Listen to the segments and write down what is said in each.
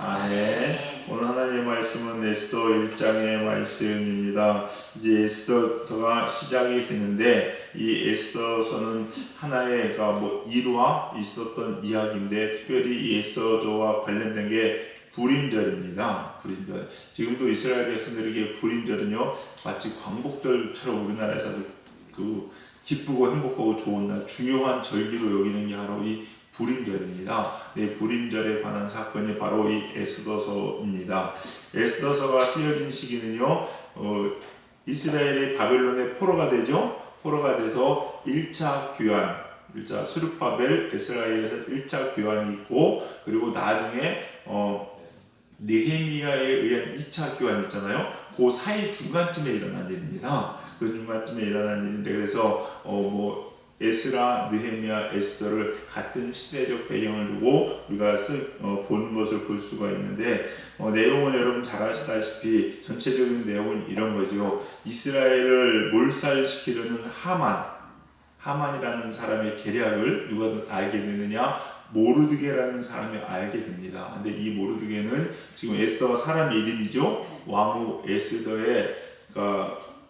아멘. 오늘 하나님의 말씀은 에스더 1장의 말씀입니다. 이제 에스더서가 시작이 되는데 이 에스더서는 하나의 일화 있었던 이야기인데 특별히 이 에스더서와 관련된 게 불임절입니다. 불임절. 지금도 이스라엘 백성들에게 불임절은요 마치 광복절처럼 우리나라에서 아주 기쁘고 행복하고 좋은 날, 중요한 절기로 여기는 게 바로 이 불임절입니다. 네, 불임절에 관한 사건이 바로 이 에스더서입니다. 에스더서가 쓰여진 시기는요, 이스라엘이 바벨론의 포로가 되죠. 포로가 돼서 1차 귀환, 1차 스룹바벨 에스라엘에서 1차 귀환이 있고, 그리고 나중에 느헤미야에 의한 2차 귀환이 있잖아요. 그 사이 중간쯤에 일어난 일입니다. 그 중간쯤에 일어난 일인데, 그래서 에스라, 느헤미야, 에스더를 같은 시대적 배경을 두고 우리가 보는 것을 볼 수가 있는데, 내용은 여러분 잘 아시다시피 전체적인 내용은 이런 거죠. 이스라엘을 몰살시키려는 하만이라는 사람의 계략을 누가 알게 되느냐? 모르드게라는 사람이 알게 됩니다. 근데 이 모르드게는 지금 에스더가 사람 이름이죠. 왕후 에스더의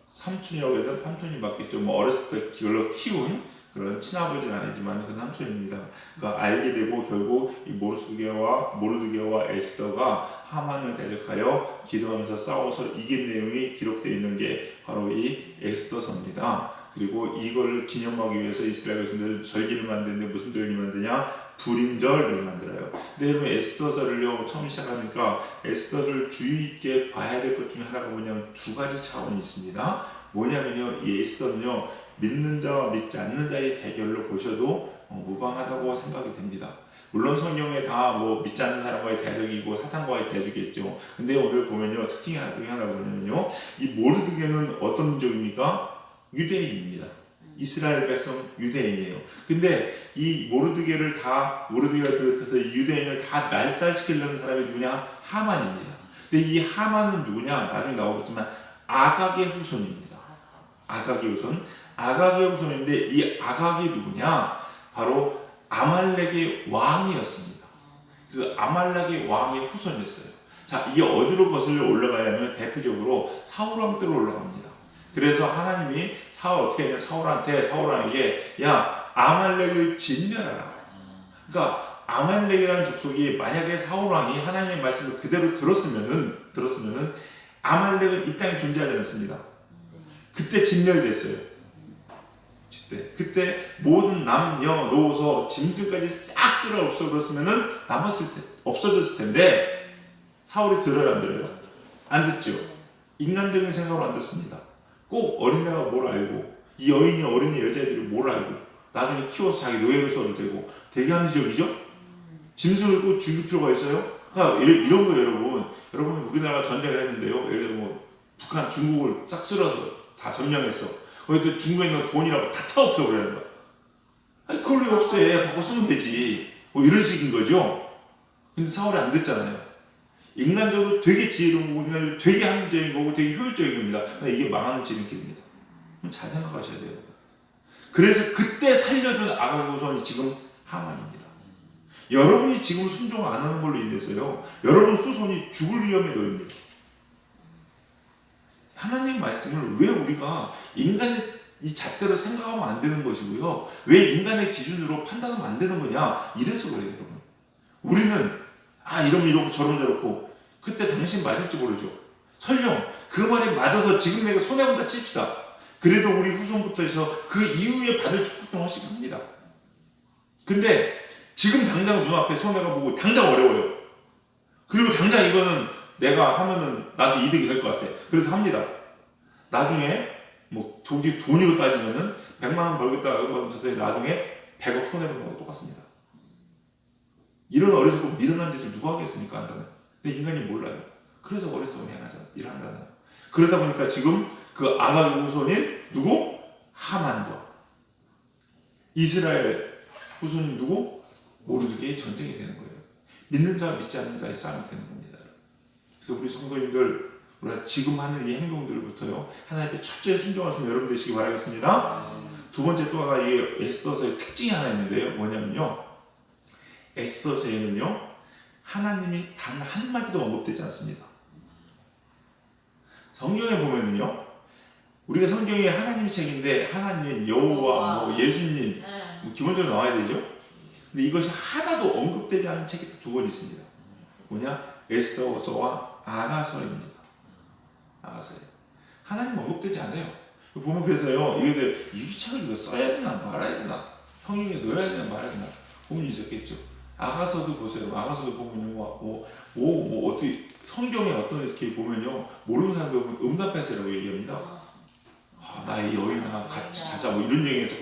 삼촌이라고 해야 되나? 삼촌이 맞겠죠. 어렸을 때 기울여 키운 그런 친아버지는 아니지만 그 삼촌입니다. 그러니까 알게 되고 결국 이 모르드게와 에스더가 하만을 대적하여 기도하면서 싸워서 이긴 내용이 기록되어 있는 게 바로 이 에스더서입니다. 그리고 이걸 기념하기 위해서 이스라엘 백성들은 절기를 만드는데 무슨 절기 만드냐? 불임절을 만들어요. 근데 여러분 에스더서를요 처음 시작하니까 에스더를 주의 있게 봐야 될 것 중에 하나가 뭐냐면 두 가지 차원이 있습니다. 뭐냐면요, 이 에스더는요 믿는 자와 믿지 않는 자의 대결로 보셔도 무방하다고 생각이 됩니다. 물론 성경에 다 믿지 않는 사람과의 대적이고 사탄과의 대적이겠죠. 근데 오늘 보면요 특징이 하나 뭐냐면요, 이 모르드게는 어떤 민족입니까? 유대인입니다. 이스라엘 백성 유대인이에요. 근데 이 모르드게를 비롯해서 유대인을 다 멸살시키려는 사람이 누구냐? 하만입니다. 근데 이 하만은 누구냐? 나중에 나오겠지만 아각의 후손입니다. 아각의 후손인데 이 아각이 누구냐? 바로 아말렉의 왕이었습니다. 그 아말렉의 왕의 후손이었어요. 자, 이게 어디로 거슬러 올라가냐면 대표적으로 사울 왕 때로 올라갑니다. 그래서 하나님이 사울한테 야 아말렉을 진멸하라. 그러니까 아말렉이라는 족속이 만약에 사울 왕이 하나님의 말씀을 그대로 들었으면은 아말렉은 이 땅에 존재하지 않습니다. 그때 진멸됐어요. 그때 모든 남녀 노소 짐승까지 싹 쓸어 없어졌으면은 없어졌을 텐데 사울이 들어요, 안 들어요? 안 듣죠. 인간적인 생각으로 안 듣습니다. 꼭 어린애가 뭘 알고, 이 어린이 여자애들이 뭘 알고, 나중에 키워서 자기 노예로 써도 되고, 되게 합리적이죠? 짐승을 꼭 죽일 필요가 있어요? 그러니까 이런 거예요, 여러분. 우리나라가 전쟁을 했는데요. 예를 들어 북한, 중국을 싹 쓸어서 다 점령했어. 거기 중국에 있는 돈이라고 다 없애버리는 거야. 아니, 그걸 왜 없애? 바꿔 쓰면 되지. 이런 식인 거죠? 근데 사울이 안 듣잖아요. 인간적으로 되게 지혜로운 거고, 인간적으로 되게 합리적인 거고, 되게 효율적인 겁니다. 이게 망하는 지름길입니다. 잘 생각하셔야 돼요. 그래서 그때 살려준 아각 후손이 지금 하만입니다. 여러분이 지금 순종 안 하는 걸로 인해서요, 여러분 후손이 죽을 위험에 놓입니다. 하나님 말씀을 왜 우리가 인간의 이 잣대로 생각하면 안 되는 것이고요, 왜 인간의 기준으로 판단하면 안 되는 거냐, 이래서 그래요, 여러분. 우리는 이러면 이렇고 저러면 저렇고, 그때 당신 맞을지 모르죠. 설령 그 말에 맞아서 지금 내가 손해본다 칩시다. 그래도 우리 후손부터 해서 그 이후에 받을 축복도 훨씬 큽니다. 근데 지금 당장 눈앞에 손해가 보고 당장 어려워요. 그리고 당장 이거는 내가 하면은 나도 이득이 될 것 같아. 그래서 합니다. 나중에 돈으로 따지면은 100만 원 벌겠다 하면서 나중에 100억 손해보는 거랑 똑같습니다. 이런 어리석고 미련한 짓을 누가 하겠습니까? 한다면. 근데 인간이 몰라요. 그래서 어리석은 일한다는. 그러다 보니까 지금 그 아각의 후손인 누구? 하만과 이스라엘 후손인 누구? 모르드게의 전쟁이 되는 거예요. 믿는 자와 믿지 않는 자의 싸움이 되는 겁니다. 그래서 우리 성도님들, 우리가 지금 하는 이 행동들부터요, 하나님께 철저히 순종하시면 여러분 되시기 바라겠습니다. 두 번째 또 하나, 이게 에스더서의 특징이 하나 있는데요. 뭐냐면요, 에스더서에는요 하나님이 단 한마디도 언급되지 않습니다. 성경에 보면은요, 우리가 성경이 하나님 책인데 하나님, 여호와, 뭐 예수님 뭐 기본적으로 나와야 되죠. 근데 이것이 하나도 언급되지 않은 책이 두 권 있습니다. 뭐냐? 에스더서와 아가서입니다. 아가서예요. 하나님 언급되지 않아요. 보면 그래서요, 이 책을 이거 써야 되나 말아야 되나, 성경에 넣어야 되나 말아야 되나 고민이 있었겠죠. 아가서도 보세요. 아가서도 보면요, 어떻게 성경에 어떤 이렇게 보면요, 모르는 사람들 보면 음담패스라고 얘기합니다. 나의 여인아 같이 자자 뭐 이런 얘기에서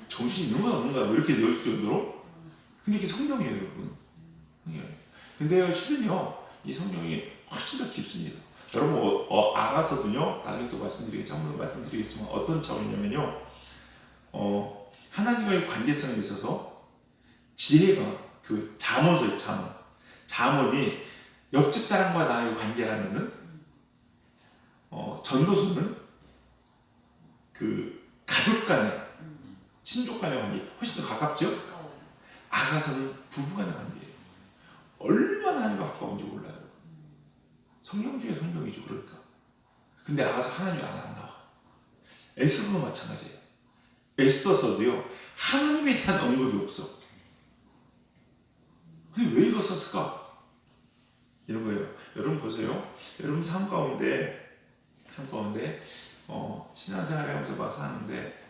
정신 있는 거야 없는 거야 뭐 이렇게 되어 정도로. 근데 이게 성경이에요, 여러분. 근데 실은요, 이 성경이 훨씬 더 깊습니다. 여러분, 아가서도요, 나중에 또 말씀드리겠지만 어떤 차원이냐면요, 하나님과의 관계성에 있어서 지혜가 그 잠언서예요. 잠언이 옆집 사람과 나의 관계라면은, 전도서는 그 가족 간의, 친족 간의 관계 훨씬 더 가깝죠. 아가서는 부부 간의 관계예요. 얼마나 하나님과 가까운지 몰라요. 성경 중에 성경이죠. 그러니까. 근데 아가서 하나님이 안 나와. 에스더도 마찬가지예요. 에스더서도요, 하나님에 대한 언급이 없어. 왜 이거 썼을까? 이런 거예요. 여러분 보세요. 여러분 삶 가운데 신앙생활 하면서 막 사는데,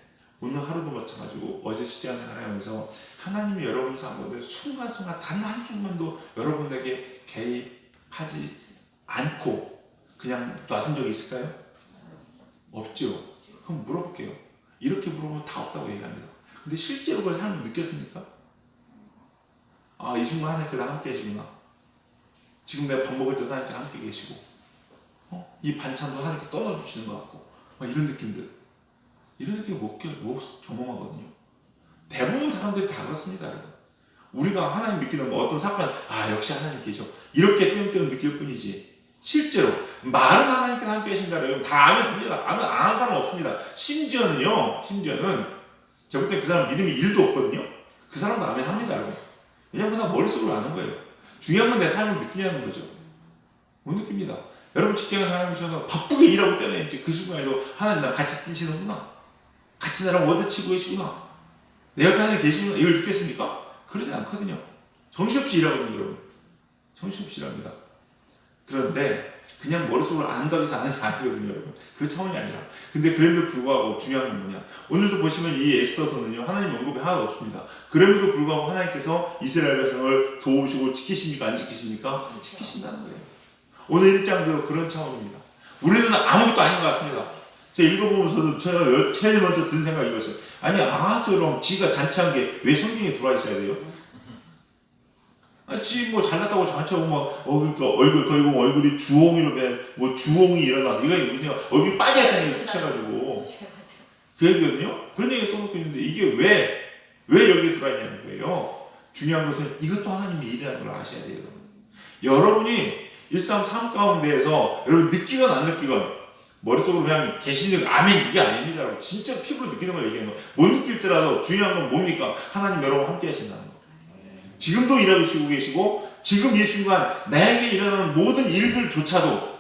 오늘 하루도 마찬가지고 어제 직장생활 하면서 하나님이 여러분 삶 가운데 순간순간 단 한순간도 여러분에게 개입하지 않고 그냥 놔둔 적이 있을까요? 없죠. 그럼 물어볼게요. 이렇게 물어보면 다 없다고 얘기합니다. 근데 실제로 그걸 삶을 느꼈습니까? 이 순간 하나님께 나랑 함께 계시구나. 지금 내가 밥 먹을 때도 하나님께 함께 계시고, 이 반찬도 하나님께 떠나주시는 것 같고, 이런 느낌들. 이런 느낌 못 경험하거든요. 대부분 사람들이 다 그렇습니다, 여러분. 우리가 하나님 믿기는 거, 어떤 사건, 역시 하나님 계셔, 이렇게 띄엄띄엄 느낄 뿐이지, 실제로 말은 하나님께 함께 계신다라고 다 아면 됩니다. 아면 안 하는 사람 없습니다. 심지어는 제가 볼 때 그 사람 믿음이 1도 없거든요. 그 사람도 아멘 합니다, 여러분. 왜냐면 그냥 머릿속으로 아는 거예요. 중요한 건 내 삶을 느끼냐는 거죠. 못 느낍니다. 여러분 직장에 하나님 주셔서 바쁘게 일하고 때문에 그 순간에도 하나님 나 같이 뛰시는구나, 같이 나랑 워드치고 계시구나, 내 옆에 하나님 계시구나, 이걸 느꼈습니까? 그러지 않거든요. 정신없이 일하거든요, 여러분. 정신없이 일합니다. 그런데 그냥 머릿속으로 안다고 해서 아는 게 아니거든요, 여러분. 그 차원이 아니라. 근데 그럼에도 불구하고 중요한 건 뭐냐, 오늘도 보시면 이 에스더서는요, 하나님 언급이 하나도 없습니다. 그럼에도 불구하고 하나님께서 이스라엘 백성을 도우시고 지키십니까? 안 지키십니까? 지키신다는 거예요. 오늘 1장도 그런 차원입니다. 우리는 아무것도 아닌 것 같습니다. 제가 읽어보면서도 제가 제일 먼저 든 생각이 이거였어요. 아니, 아하스랑 지가 잔치한 게 왜 성경에 들어와 있어야 돼요? 지 뭐 잘났다고 잔치하고 막 그러니까 얼굴 거의 보면 얼굴이 주홍이로 뭐 주홍이 일어나, 이거 무슨 얼굴이 빠져있다는 얘기 술 그 얘기거든요. 그런 얘기 써놓고 있는데 이게 왜 여기에 들어와 있냐는 거예요. 중요한 것은 이것도 하나님이 일이라는 걸 아셔야 돼요. 여러분이 133 가운데에서 여러분 느끼건 안 느끼건 머릿속으로 그냥 계시는 아멘 이게 아닙니다. 진짜 피부로 느끼는 걸 얘기하는 거예요. 못 느낄지라도 중요한 건 뭡니까? 하나님 여러분 함께 하신다는 거. 지금도 일하시고 계시고, 지금 이 순간 나에게 일어나는 모든 일들조차도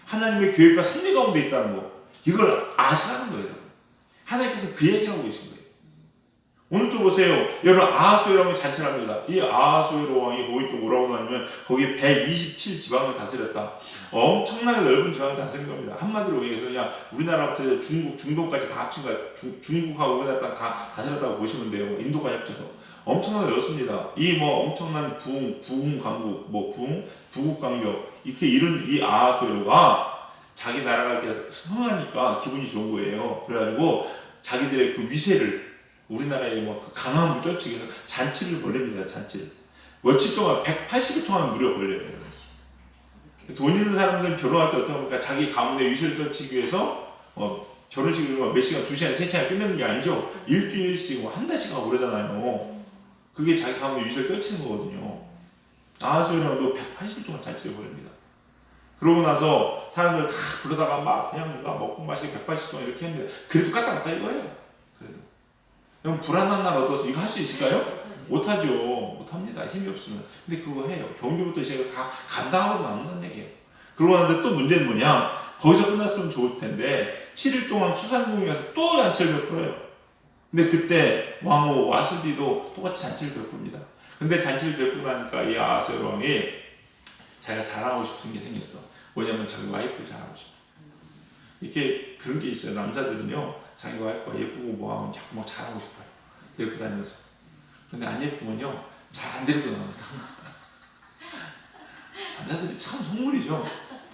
하나님의 계획과 섭리 가운데 있다는 거, 이걸 아시라는 거예요. 하나님께서 그 얘기를 하고 계신 거예요. 오늘 또 보세요. 여러분, 아하수에로 왕이 잔치를 합니다. 이 아하수에로 왕이 거기 또 뭐라고 하냐면 거기 127지방을 다스렸다. 엄청나게 넓은 지방을 다스린 겁니다. 한마디로 얘기해서 그냥 우리나라부터 중국, 중동까지 다 합친 거야. 중국하고 우리나라 다 다스렸다고 보시면 돼요. 인도까지 합쳐서. 엄청나게 넓습니다. 이 뭐 엄청난 부흥 강국, 부국 강력, 이렇게 이런 이 아하수에로가 자기 나라가 이렇게 흥하니까 기분이 좋은 거예요. 그래가지고 자기들의 그 위세를 우리나라의 그 강함을 떨치기 위해서 잔치를 벌립니다. 잔치를. 며칠 동안 180일 동안 무려 벌려요. 돈 있는 사람들은 결혼할 때 어떻게 합니까? 자기 가문의 위세를 떨치기 위해서 결혼식을 몇 시간, 2시간, 3시간 끝내는 게 아니죠. 일주일씩 한 달씩 하고 그러잖아요. 그게 자기 가문의 위세를 떨치는 거거든요. 아하수에로도 180일 동안 잔치를 벌입니다. 그러고 나서 사람들 다 부르다가 막 그냥 먹고 마시고 180일 동안 이렇게 했는데 그래도 까딱까딱 이거예요. 그래도. 그럼 불안한 날 어떠세요? 이거 할 수 있을까요? 못하죠. 못합니다. 힘이 없으면. 근데 그거 해요. 경비부터 시작해서 다 감당하고 남는다는 얘기예요. 그러고 나는데 또 문제는 뭐냐? 거기서 끝났으면 좋을 텐데 7일 동안 수산궁에 가서 또 잔치를 베풀어요. 근데 그때 왕후 와스디도 똑같이 잔치를 베풉니다. 근데 잔치를 베푸고 나니까 이 아하수에로 왕이 자기가 자랑하고 싶은 게 생겼어. 뭐냐면 자기 와이프를 자랑하고 싶어. 이렇게 그런 게 있어요. 남자들은요, 자기 와이프가 예쁘고 뭐하면 자꾸 막 자랑하고 싶어요. 데리고 다니면서. 근데 안 예쁘면요, 잘 안 데리고 나갑니다. 남자들이 참 속물이죠.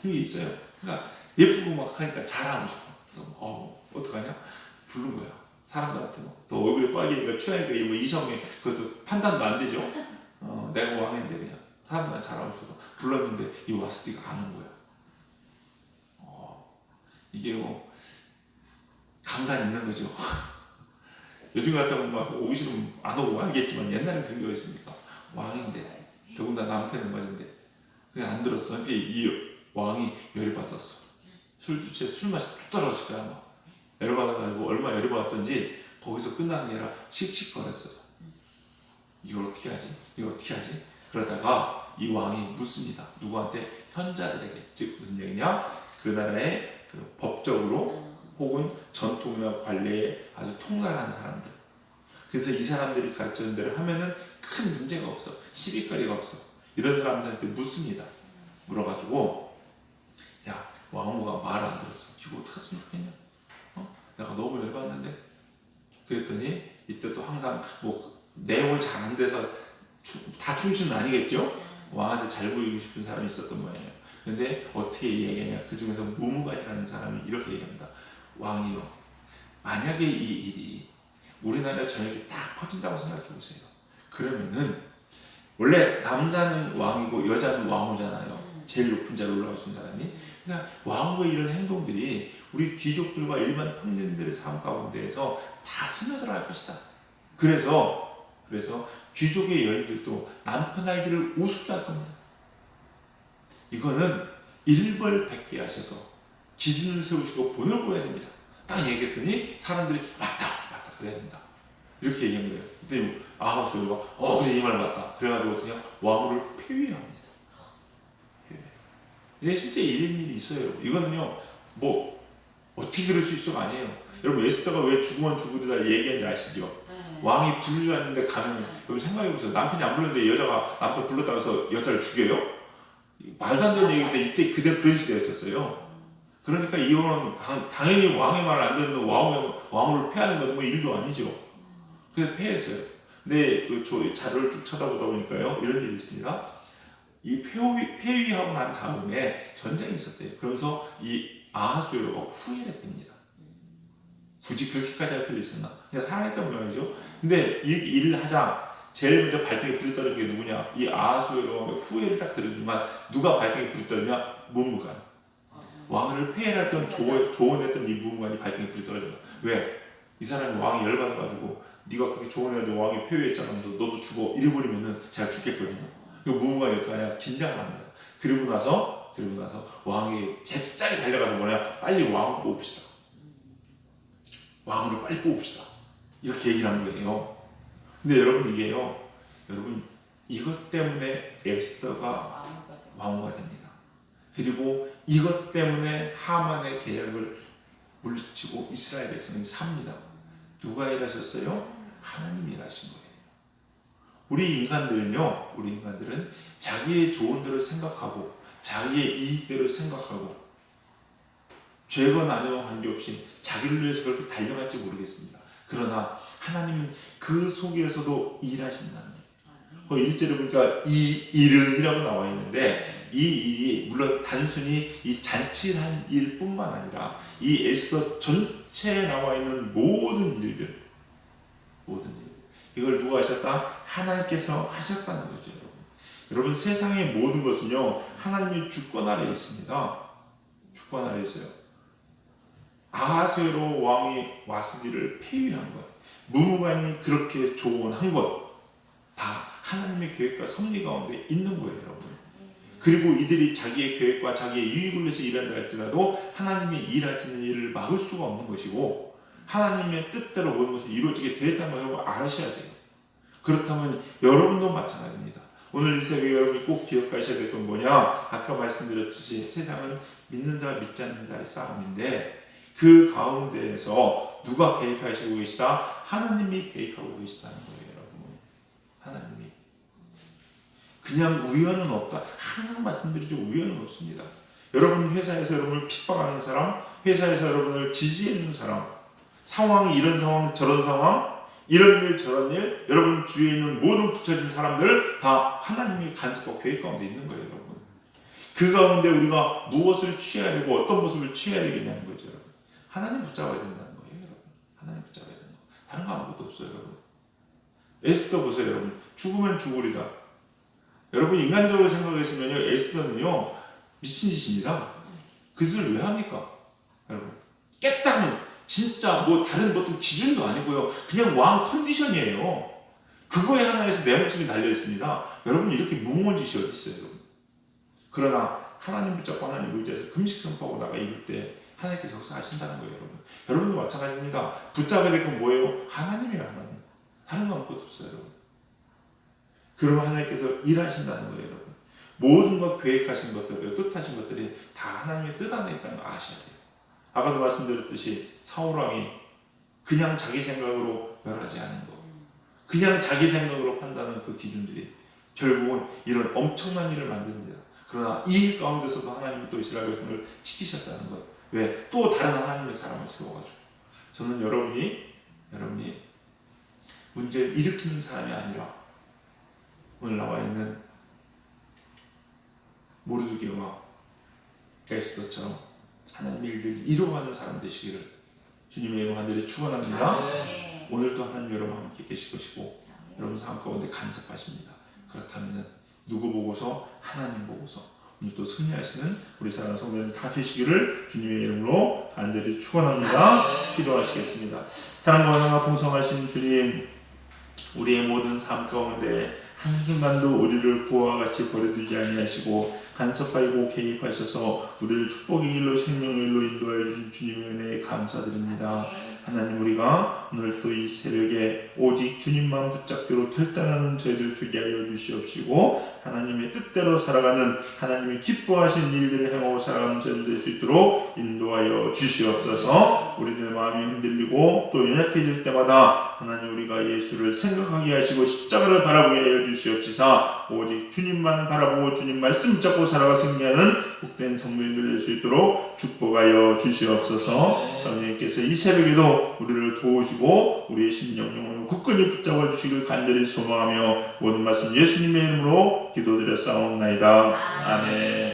그게 있어요. 그러니까 예쁘고 막 하니까 자랑하고 싶어. 어떡하냐? 부른 거야. 사람들한테 또 얼굴에 빨개니까 취하니까 뭐 이성에 그것도 판단도 안 되죠. 내가 왕인데 그냥 사람들한테 자랑하고 싶어서 불렀는데 이 와스디가 안 온 거야. 이게 뭐 강단 있는 거죠. 요즘 같으면 막 오기 싫으면 안 오고 알겠지만 옛날에 그런 게 있습니까? 왕인데 더군다나 남편의 말인데 그게 안 들었어. 그러니까 이 왕이 열이 받았어. 술 마셔서 뚝 떨어졌을 거야 아마. 열이 받아가지고 얼마나 열이 받았던지 거기서 끝나는 게 아니라 씩씩거렸어요. 이걸 어떻게 하지? 이걸 어떻게 하지? 그러다가 이 왕이 묻습니다. 누구한테? 현자들에게. 즉 무슨 얘기냐? 그 나라의 그 법적으로 혹은 전통이나 관리에 아주 통달한 사람들. 그래서 이 사람들이 가르쳐준 대로 하면은 큰 문제가 없어. 시비거리가 없어. 이런 사람들한테 묻습니다. 물어가지고 야, 왕후가 말을 안 들었어. 이거 어떻게 했으면 좋겠냐? 내가 너무 열받는데? 그랬더니 이때 또 항상 뭐 내용을 잘 안 돼서 다 충신은 아니겠죠? 왕한테 잘 보이고 싶은 사람이 있었던 모양이에요. 근데 어떻게 얘기하냐? 그 중에서 무무간이라는 사람이 이렇게 얘기합니다. 왕이요, 만약에 이 일이 우리나라 전역에 딱 퍼진다고 생각해 보세요. 그러면은 원래 남자는 왕이고 여자는 왕후잖아요. 제일 높은 자리에 올라갈 수 있는 사람이. 그러니까 왕후의 이런 행동들이 우리 귀족들과 일반 평민들의 삶 가운데에서 다 스며들어갈 것이다. 그래서 귀족의 여인들도 남편 알기를 우습게 할 겁니다. 이거는 일벌백계 하셔서 기준을 세우시고 본을 보여야 됩니다. 딱 얘기했더니 사람들이 맞다 그래야 된다. 이렇게 얘기한 거예요. 그때 아하수에로가 그래 이 말 맞다. 그래가지고 그냥 왕후를 폐위합니다. 이게 실제 이런 일이 있어요. 이거는요 뭐 어떻게 그럴 수 있어가 아니에요. 여러분 에스더가 왜 죽으면 죽으리라 얘기한지 아시죠? 왕이 부르지 않는데 가면 여러분 생각해보세요. 남편이 안 불렀는데 여자가 남편 불렀다고 해서 여자를 죽여요? 말도 안 되는 얘기인데 이때 그대 그런 시대였었어요. 그러니까 이혼은 당연히 왕의 말을 안 듣는 왕후를 폐하는 건 뭐 일도 아니죠. 그래서 폐했어요. 근데 그 자료를 쭉 쳐다보다 보니까요 이런 일이 있습니다. 이 폐위하고 난 다음에 전쟁이 있었대요. 그러면서 이 아하수에로가 후회를 했답니다. 굳이 그렇게까지 할 필요 있었나? 그냥 사랑했던 모양이죠. 근데 이 일을 하자 제일 먼저 발등에 불이 떨어진 게 누구냐? 이 아하수에로의 후회를 딱 들어주지만 누가 발등에 불이 떨어졌냐? 무무간. 왕을 폐해했던 조언했던 이 무무간이 발등에 불이 떨어진다. 왜? 이 사람이 왕이 열받아가지고 네가 그렇게 조언해가지고 왕이 폐위했잖아. 너도 죽어. 이래버리면은 제가 죽겠거든요. 그 무무간이 어떻게 하냐? 긴장을 합니다. 그리고 나서 왕이 잽싸게 달려가서 뭐냐? 빨리 왕을 뽑읍시다. 왕으로 빨리 뽑읍시다. 이렇게 얘기를 한 거예요. 근데 여러분 여러분 이것 때문에 에스더가 왕후가 됩니다. 그리고 이것 때문에 하만의 계략을 물리치고 이스라엘 백성이 삽니다. 누가 일하셨어요? 하나님이 일하신 거예요. 우리 인간들은 자기의 좋은 대로 생각하고 자기의 이익대로 생각하고 죄건 아니건 관계없이 자기를 위해서 그렇게 달려갈지 모르겠습니다. 그러나 하나님은 그 속에서도 일하신다는 거예요. 1절에 보니까 이 일은이라고 나와 있는데 이 일이 물론 단순히 이 잔치한 일뿐만 아니라 이 에스더 전체에 나와 있는 모든 일들 이걸 누가 하셨다? 하나님께서 하셨다는 거죠. 여러분 세상의 모든 것은요 하나님의 주권 아래에 있습니다. 주권 아래에 있어요. 아하수에로 왕이 와스디를 폐위한 것, 무무간이 그렇게 조언한 것 다 하나님의 계획과 섭리 가운데 있는 거예요, 여러분. 그리고 이들이 자기의 계획과 자기의 유익을 위해서 일한다 할지라도 하나님이 일하시는 일을 막을 수가 없는 것이고 하나님의 뜻대로 모든 것이 이루어지게 되었다는 걸 여러분 아셔야 돼요. 그렇다면 여러분도 마찬가지입니다. 오늘 이 새벽에 여러분이 꼭 기억하셔야 될 건 뭐냐? 아까 말씀드렸듯이 세상은 믿는 자와 믿지 않는 자의 싸움인데 그 가운데에서 누가 개입하시고 계시다? 하나님이 개입하고 계시다는 거예요, 여러분. 하나님이. 그냥 우연은 없다. 항상 말씀드리죠. 우연은 없습니다. 여러분 회사에서 여러분을 핍박하는 사람, 회사에서 여러분을 지지해주는 사람, 상황이 이런 상황, 저런 상황, 이런 일 저런 일, 여러분 주위에 있는 모든 붙여진 사람들 다 하나님이 간섭과 계획 가운데 있는 거예요, 여러분. 그 가운데 우리가 무엇을 취해야 되고 어떤 모습을 취해야 되겠냐는 거죠, 여러분. 하나님 붙잡아야 된다는 거예요, 여러분. 하나님 붙잡아야 되는 거. 다른 거 아무것도 없어요, 여러분. 에스더 보세요, 여러분. 죽으면 죽으리다. 여러분 인간적으로 생각했으면요, 에스더는요 미친 짓입니다. 그 짓을 왜 합니까, 여러분? 깨딱 진짜 뭐 다른 어떤 기준도 아니고요. 그냥 왕 컨디션이에요. 그거에 하나에서 내 목숨이 달려 있습니다. 여러분 이렇게 무모한 짓이 어디 있어요, 여러분? 그러나 하나님 붙잡고 하나님 의지해서 금식 선포하고 나가 이룰 때 하나님께서 역사하신다는 거예요, 여러분. 여러분도 마찬가지입니다. 붙잡아야 될 건 뭐예요? 하나님이에요, 하나님. 다른 거 아무것도 없어요, 여러분. 그러면 하나님께서 일하신다는 거예요, 여러분. 모든 것 계획하신 것들, 뜻하신 것들이 다 하나님의 뜻 안에 있다는 걸 아셔야 돼요. 아까도 말씀드렸듯이 사울왕이 그냥 자기 생각으로 멸하지 않은 거, 그냥 자기 생각으로 판단하는 그 기준들이 결국은 이런 엄청난 일을 만듭니다. 그러나 이 일 가운데서도 하나님은 또 이스라엘 백성을 지키셨다는 것. 왜? 또 다른 하나님의 사람을 세워가지고. 저는 여러분이 문제를 일으키는 사람이 아니라 오늘 나와 있는 모르드게와 에스더처럼 하나님의 일들을 이루어가는 사람 되시기를 주님의 이름 간절히 축원합니다. 오늘도 하나님 여러분 함께 계실 것이고 여러분 삶 가운데 간섭하십니다. 그렇다면 누구 보고서? 하나님 보고서 오늘 또 승리하시는 우리 사랑하는 성도님 다 되시기를 주님의 이름으로 간절히 축원합니다. 기도하시겠습니다. 사랑과 은혜가 풍성하신 주님, 우리의 모든 삶 가운데 한순간도 우리를 부와 같이 버려두지 아니하시고 간섭하고 개입하셔서 우리를 축복의 길로 생명의 길로 인도하여 주신 주님의 은혜에 감사드립니다. 하나님, 우리가 오늘 또 이 새벽에 오직 주님만 붙잡기로 결단하는 저희들 되게 하여 주시옵시고 하나님의 뜻대로 살아가는, 하나님이 기뻐하신 일들을 행하고 살아가는 저희들 될 수 있도록 인도하여 주시옵소서. 우리들 마음이 흔들리고 또 연약해질 때마다 하나님, 우리가 예수를 생각하게 하시고 십자가를 바라보게 하여 주시옵시사 오직 주님만 바라보고 주님 말씀 붙잡고 살아가 승리하는 복된 성도님들 될 수 있도록 축복하여 주시옵소서. 성령님께서 이 새벽에도 우리를 도우시고 우리의 심령 영혼을 굳건히 붙잡아 주시길 간절히 소망하며 모든 말씀 예수님의 이름으로 기도드려 싸움나이다. 아멘.